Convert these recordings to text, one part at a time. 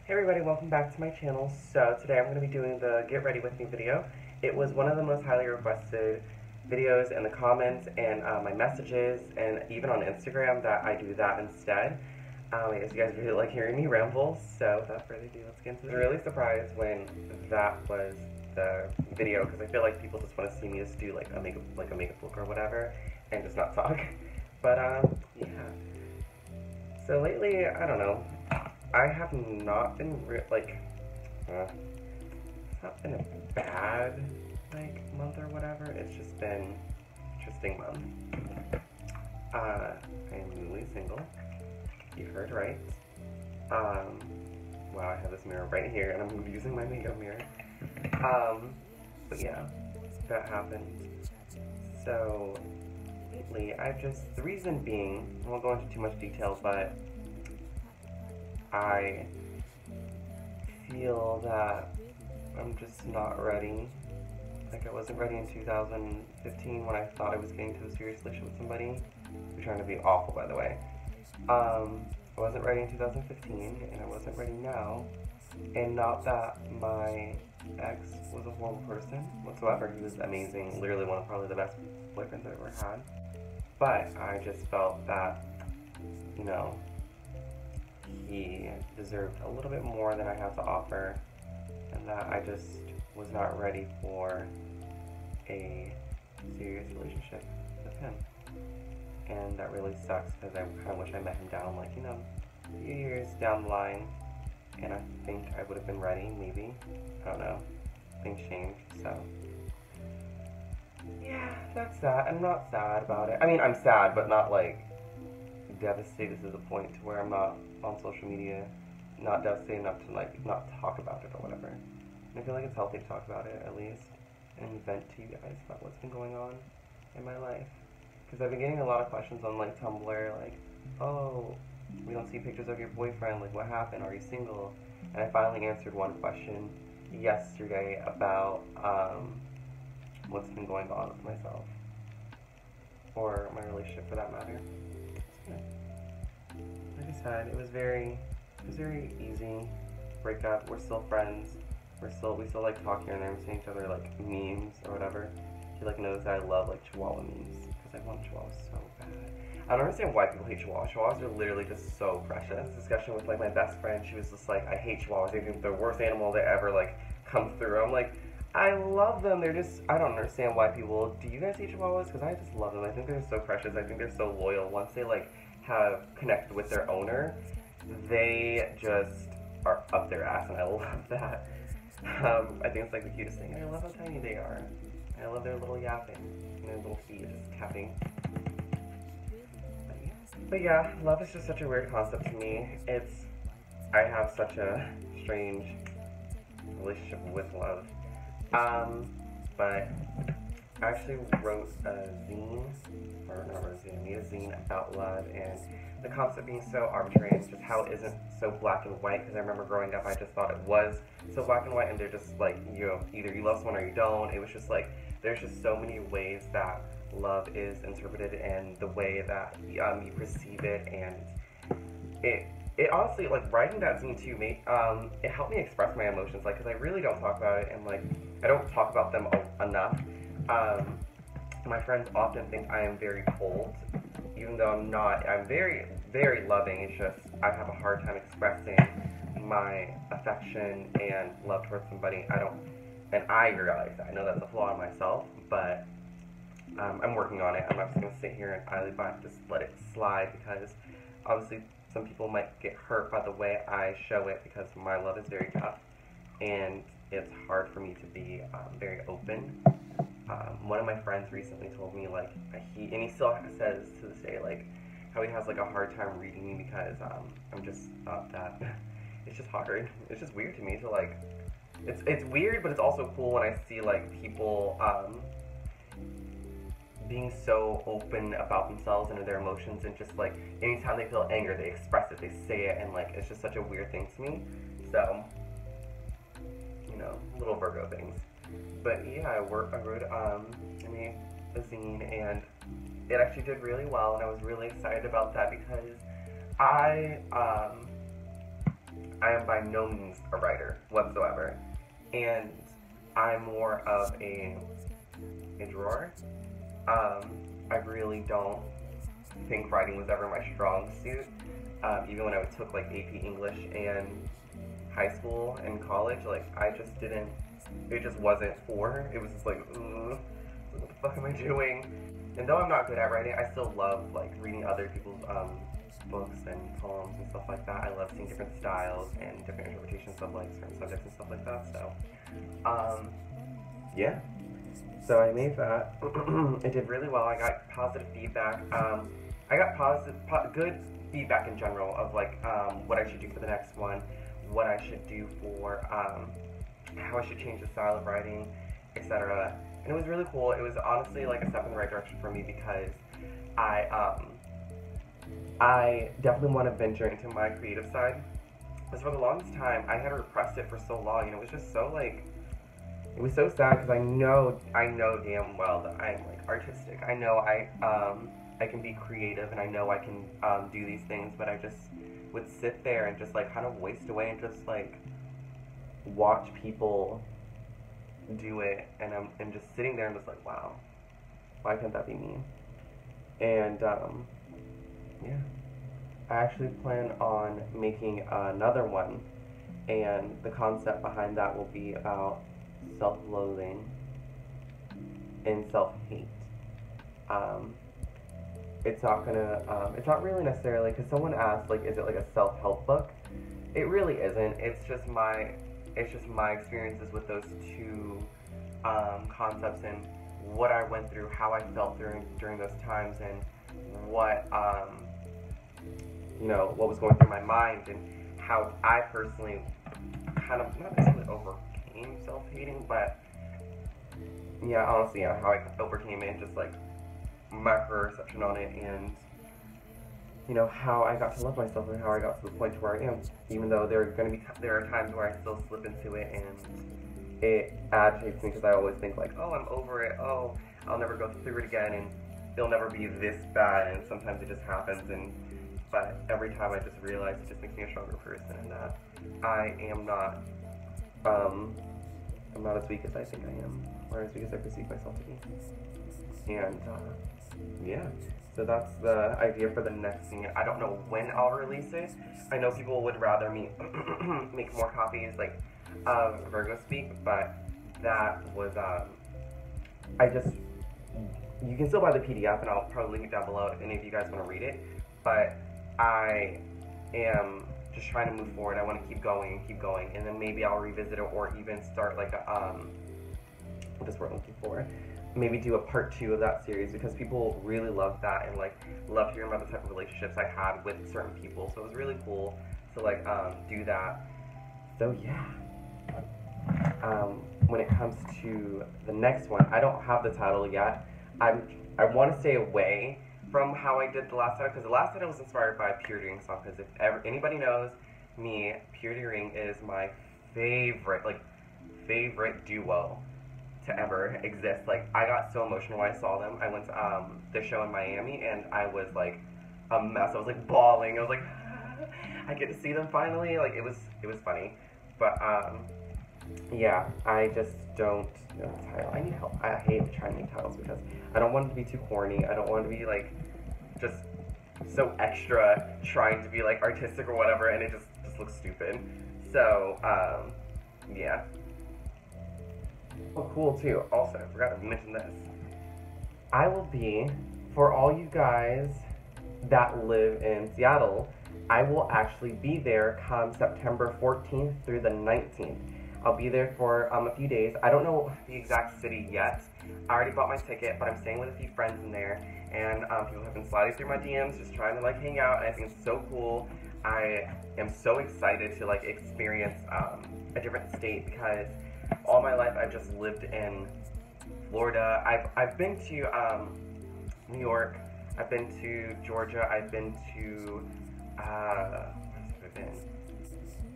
Hey everybody, welcome back to my channel. So today I'm going to be doing the Get Ready With Me video. It was one of the most highly requested videos in the comments and my messages, and even on Instagram, that I do that instead. I guess you guys really like hearing me ramble, so without further ado, let's get into it. I was really surprised when that was the video, because I feel like people just want to see me just do like a makeup look or whatever, and just not talk. But yeah. So lately, I don't know. I have not been it's not been a bad month or whatever. It's just been an interesting month. I am newly single. You heard right. Wow, I have this mirror right here, and I'm using my makeup mirror. But yeah, that happened. So lately, the reason being, I won't go into too much detail, but I feel that I'm just not ready. Like, I wasn't ready in 2015 when I thought I was getting into a serious relationship with somebody. I'm trying to be awful, by the way. I wasn't ready in 2015, and I wasn't ready now. And not that my ex was a horrible person whatsoever. He was amazing, literally one of probably the best boyfriends I've ever had. But I just felt that, you know, he deserved a little bit more than I have to offer, and that I just was not ready for a serious relationship with him. And that really sucks, because I kind of wish I met him down, like, you know, a few years down the line, and I think I would have been ready, maybe. I don't know. Things changed, so. Yeah, that's sad. I'm not sad about it. I mean, I'm sad, but not, like, devastated to the point to where I'm not on social media, not devastated enough to like not talk about it or whatever. And I feel like it's healthy to talk about it at least, and vent to you guys about what's been going on in my life. Because I've been getting a lot of questions on like Tumblr, like, oh, we don't see pictures of your boyfriend, like what happened, are you single? And I finally answered one question yesterday about what's been going on with myself, or my relationship for that matter. Like I said, it was very easy breakup. We're still friends. We still like talk here and there. We send each other like memes or whatever. He like knows that I love like Chihuahua memes, because I want Chihuahuas so bad. I don't understand why people hate Chihuahuas. Chihuahuas are literally just so precious. Discussion with like my best friend, she was just like, I hate Chihuahuas. They think they're the worst animal that ever like come through. I'm like, I love them. They're just, I don't understand why people. Do you guys hate Chihuahuas? Because I just love them. I think they're so precious. I think they're so loyal. Once they like have connected with their owner, they just are up their ass, and I love that. I think it's like the cutest thing, and I love how tiny they are. I love their little yapping, and their little feet just tapping. But yeah, love is just such a weird concept to me. I have such a strange relationship with love. But I actually wrote a zine, or not wrote a zine, I made a zine about love, and the concept being so arbitrary, and just how it isn't so black and white, because I remember growing up, I just thought it was so black and white, and they're just like, you know, either you love someone or you don't. It was just like, there's just so many ways that love is interpreted, and the way that you perceive it, and it honestly, like, writing that zine too, it helped me express my emotions, like, because I really don't talk about it, and like, I don't talk about them enough. My friends often think I am very cold, even though I'm not. I'm very, very loving. It's just I have a hard time expressing my affection and love towards somebody. And I realize that. I know that's a flaw in myself, but I'm working on it. I'm not just gonna sit here and idly just let it slide, because obviously some people might get hurt by the way I show it, because my love is very tough, and it's hard for me to be very open. One of my friends recently told me, like, he still says to this day, like, how he has, like, a hard time reading me, because, I'm just not that, it's just hard, it's just weird to me to, like, it's weird, but it's also cool when I see, like, people, being so open about themselves and their emotions, and just, like, anytime they feel anger, they express it, they say it, and, like, it's just such a weird thing to me, so, you know, little Virgo things. But yeah, I made a zine, and it actually did really well, and I was really excited about that, because I I am by no means a writer whatsoever, and I'm more of a drawer. I really don't think writing was ever my strong suit. Even when I took like AP English in high school and college, like I just didn't, it just wasn't for, it was just like, ugh, what the fuck am I doing? And though I'm not good at writing, I still love like reading other people's books and poems and stuff like that. I love seeing different styles and different interpretations of like certain subjects and stuff like that. So, yeah. So I made that. It did really well. I got positive feedback. I got good feedback in general of like what I should do for the next one, what I should do for how I should change the style of writing, etc. And it was really cool. It was honestly like a step in the right direction for me because I definitely want to venture into my creative side. Because for the longest time, I had repressed it for so long, and it was just so like, it was so sad because I know damn well that I'm like artistic. I know I can be creative, and I know I can do these things, but I just would sit there and just like kind of waste away and just like watch people do it, and I'm just sitting there and just like, wow, why can't that be me? And yeah, I actually plan on making another one, and the concept behind that will be about self-loathing and self-hate. It's not really necessarily, because someone asked, like, is it like a self-help book? It really isn't. It's just my experiences with those two concepts and what I went through, how I felt during those times, and what what was going through my mind, and how I personally kind of not necessarily overcame self-hating, but yeah, honestly, yeah, how I overcame it and just like my perception on it, and how I got to love myself and how I got to the point where I am, even though there are times where I still slip into it and it agitates me because I always think like, oh, I'm over it, oh, I'll never go through it again, and it'll never be this bad, and sometimes it just happens, but every time I just realize it just makes me a stronger person, and that I am not, I'm not as weak as I think I am, or as weak as I perceive myself to be. And yeah, so that's the idea for the next thing. I don't know when I'll release it. I know people would rather me make more copies, like Virgo Speak, but that was you can still buy the PDF, and I'll probably link it down below if any of you guys want to read it. But I am just trying to move forward. I want to keep going, and then maybe I'll revisit it, or even start like a what is word I'm looking for? Maybe do a part 2 of that series, because people really loved that and like loved hearing about the type of relationships I had with certain people. So it was really cool to like do that. So yeah. When it comes to the next one, I don't have the title yet. I want to stay away from how I did the last title, because the last title was inspired by a Purity Ring song, because if anybody knows me, Purity Ring is my favorite duo to ever exist. Like, I got so emotional when I saw them. I went to the show in Miami, and I was like a mess. I was like bawling. I was like, I get to see them finally. Like, it was funny. But yeah, I just don't know the title. I need help. I hate trying to make titles because I don't want it to be too corny. I don't want it to be like just so extra trying to be like artistic or whatever, and it just looks stupid. So yeah. Oh, cool too. Also, I forgot to mention this. I will be, for all you guys that live in Seattle, I will actually be there come September 14th through the 19th. I'll be there for a few days. I don't know the exact city yet. I already bought my ticket, but I'm staying with a few friends in there, and people have been sliding through my DMs, just trying to like hang out, and I think it's so cool. I am so excited to like experience a different state, because all my life I've just lived in Florida. I've been to New York. I've been to Georgia. I've been to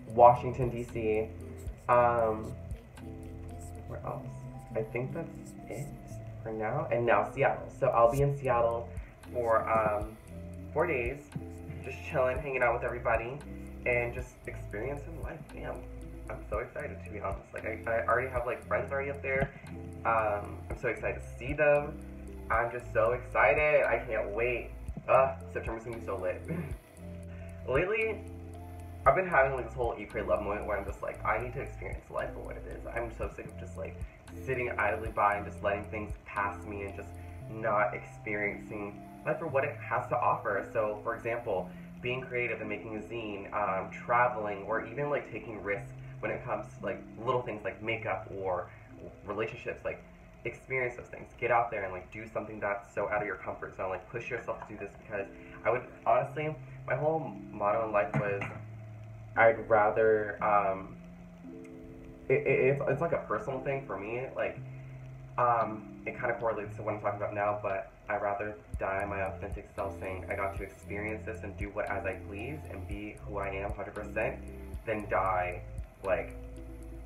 Washington D.C. Where else? I think that's it for now. And now Seattle. So I'll be in Seattle for 4 days, just chilling, hanging out with everybody. and just experiencing life. Damn, I'm so excited, to be honest. Like, I already have, like, friends already up there. I'm so excited to see them. I'm just so excited. I can't wait. September's gonna be so lit. Lately, I've been having, like, this whole eat, pray, love moment where I'm just like, I need to experience life for what it is. I'm so sick of just, like, sitting idly by and just letting things pass me and just not experiencing life for what it has to offer. So, for example, being creative and making a zine, traveling, or even, like, taking risks when it comes to, like, little things like makeup or relationships. Like, experience those things. Get out there and, like, do something that's so out of your comfort zone. Like, push yourself to do this, because I would, honestly, my whole motto in life was, I'd rather, it's like a personal thing for me. Like, it kind of correlates to what I'm talking about now, but I'd rather die my authentic self, saying I got to experience this and do what as I please and be who I am 100%, than die like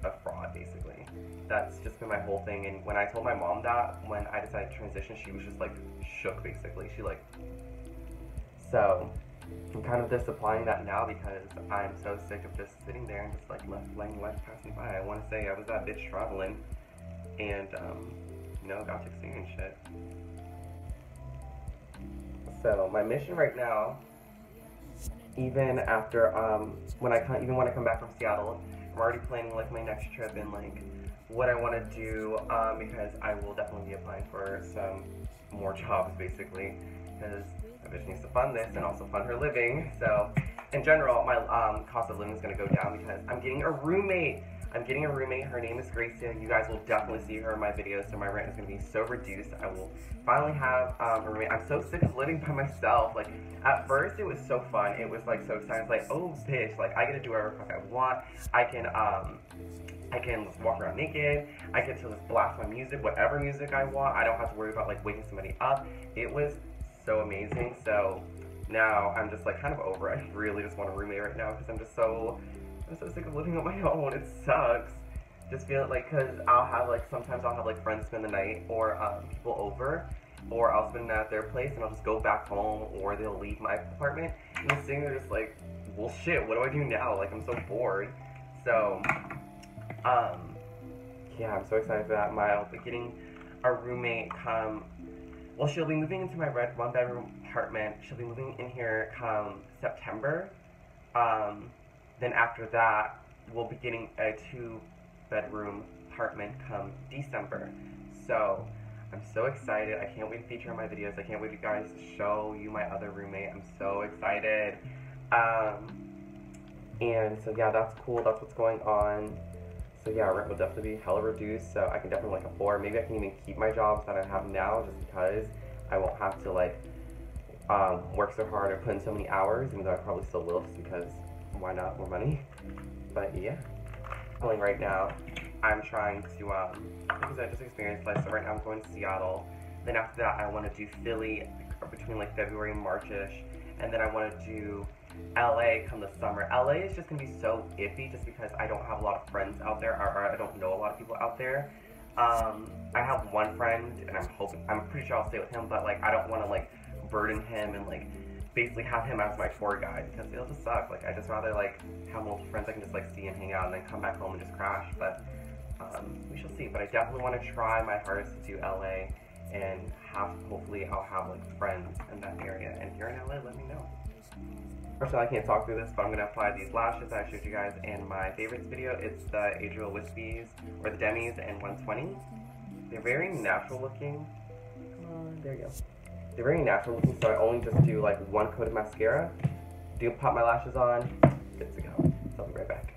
a fraud, basically. That's just been my whole thing. And when I told my mom that, when I decided to transition, she was just like shook, basically. She like, so I'm kind of just applying that now, because I'm so sick of just sitting there and just like letting life pass me by. I want to say I was that bitch traveling and you know, got to experience shit. So my mission right now, even after when I come back from Seattle, I'm already planning like my next trip and like what I want to do, because I will definitely be applying for some more jobs, basically, because my bitch needs to fund this and also fund her living. So in general, my cost of living is going to go down because I'm getting a roommate. Her name is Gracia. You guys will definitely see her in my videos, so my rent is going to be so reduced. I will finally have a roommate. I'm so sick of living by myself. Like, at first it was so fun. It was like so exciting. It's like, oh bitch, like I get to do whatever the fuck I want. I can just walk around naked. I get to just blast my music, whatever music I want. I don't have to worry about like waking somebody up. It was so amazing. So now I'm just like kind of over it. I really just want a roommate right now, because I'm so sick of living on my own. It sucks. Just feel like, because sometimes I'll have like friends spend the night, or people over, or I'll spend the night at their place and I'll just go back home, or they'll leave my apartment and I'm sitting there just like, well shit, what do I do now? Like, I'm so bored. So yeah, I'm so excited for that. I'll be getting a roommate well, she'll be moving into my red 1-bedroom apartment. She'll be moving in here come September. Then after that, we'll be getting a 2-bedroom apartment come December. So I'm so excited. I can't wait to feature on my videos. I can't wait to guys show you my other roommate. I'm so excited. And so yeah, that's cool. That's what's going on. So yeah, rent will definitely be hella reduced. So I can definitely like afford. Maybe I can even keep my jobs that I have now, just because I won't have to like work so hard or put in so many hours, even though I probably still will, just because why not, more money. But yeah, right now I'm trying to because I just experienced life. So right now I'm going to Seattle, then after that I want to do Philly between like February and March-ish, and then I want to do LA come the summer. LA is just gonna be so iffy, just because I don't have a lot of friends out there, or I don't know a lot of people out there. I have one friend and I'm pretty sure I'll stay with him, but like I don't want to like burden him and like basically have him as my tour guide, because it'll just suck. Like, I just rather like have multiple friends I can just like see and hang out, and then come back home and just crash. But we shall see. But I definitely want to try my hardest to do LA, and hopefully I'll have like friends in that area. And if you're in LA, let me know. Unfortunately, I can't talk through this, but I'm gonna apply these lashes that I showed you guys in my favorites video. It's the Adrell Wispies, or the Demis, and 120. They're very natural looking. Come on, there you go. They're very natural looking, so I only just do like one coat of mascara, pop my lashes on, good to go. So I'll be right back.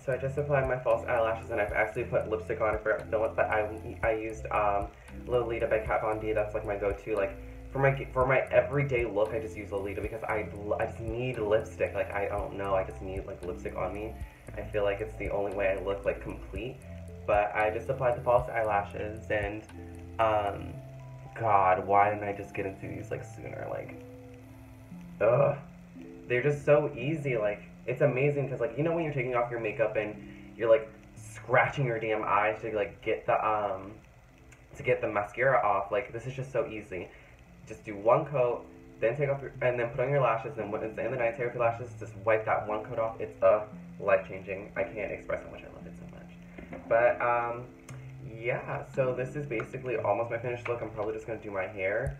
So I just applied my false eyelashes, and I've actually put lipstick on for a film, but I used Lolita by Kat Von D. That's like my go-to. Like for my everyday look, I just use Lolita, because I just need lipstick. Like, I don't know, I just need like lipstick on me. I feel like it's the only way I look like complete. But I just applied the false eyelashes, and God, why didn't I just get into these like sooner? Like, ugh, they're just so easy. Like, it's amazing, because like, you know, when you're taking off your makeup and you're like scratching your damn eyes to like get the mascara off. Like, this is just so easy. Just do one coat, then take off your, and then put on your lashes, and when it's the end of the night, take off your lashes, just wipe that one coat off. It's life-changing. I can't express how much I love it so much. But, yeah, so this is basically almost my finished look. I'm probably just going to do my hair,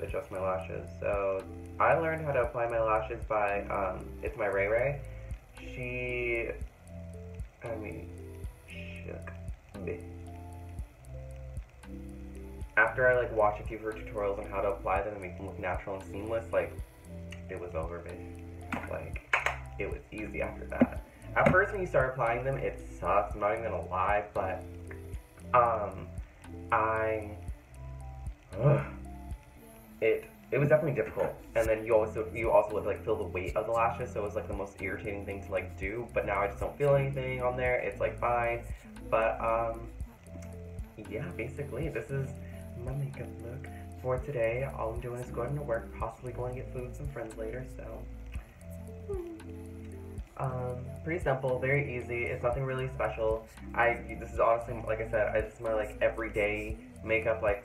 adjust my lashes. So, I learned how to apply my lashes by, it's my Ray Ray. She shook me. After I, like, watched a few of her tutorials on how to apply them and make them look natural and seamless, like, it was over, bitch. Like, it was easy after that. At first, when you start applying them, it sucks, I'm not even gonna lie, but, it was definitely difficult. And then you also would, like, feel the weight of the lashes, so it was, like, the most irritating thing to, like, do, but now I just don't feel anything on there, it's, like, fine. But, yeah, basically, this is my makeup look for today. All I'm doing is going to work, possibly going to get food with some friends later, so pretty simple, very easy. It's nothing really special. This is honestly, like I said, this is my, like, everyday makeup. Like,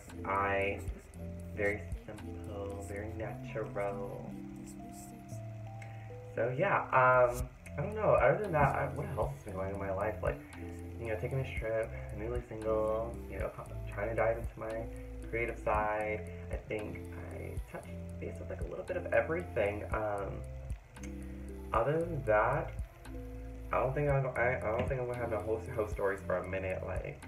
very simple, very natural. So yeah, I don't know, other than that, what else has been going on in my life? Like, you know, taking a trip, newly single, you know, trying to dive into my creative side. I think I touched base with, like, a little bit of everything. Other than that, I don't think I'm gonna have no host stories for a minute, like,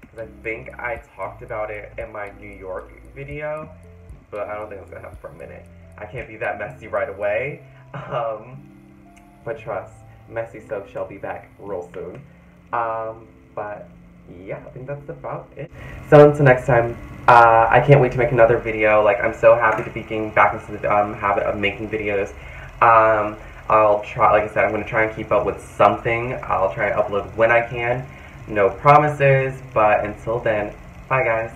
because I think I talked about it in my New York video, but I don't think I'm gonna have it for a minute. I can't be that messy right away. But trust, messy soap shall be back real soon. But yeah, I think that's about it. So until next time, I can't wait to make another video. Like, I'm so happy to be getting back into the habit of making videos. I'll try, like I said, I'm going to try and keep up with something. I'll try and upload when I can. No promises, but until then, bye guys.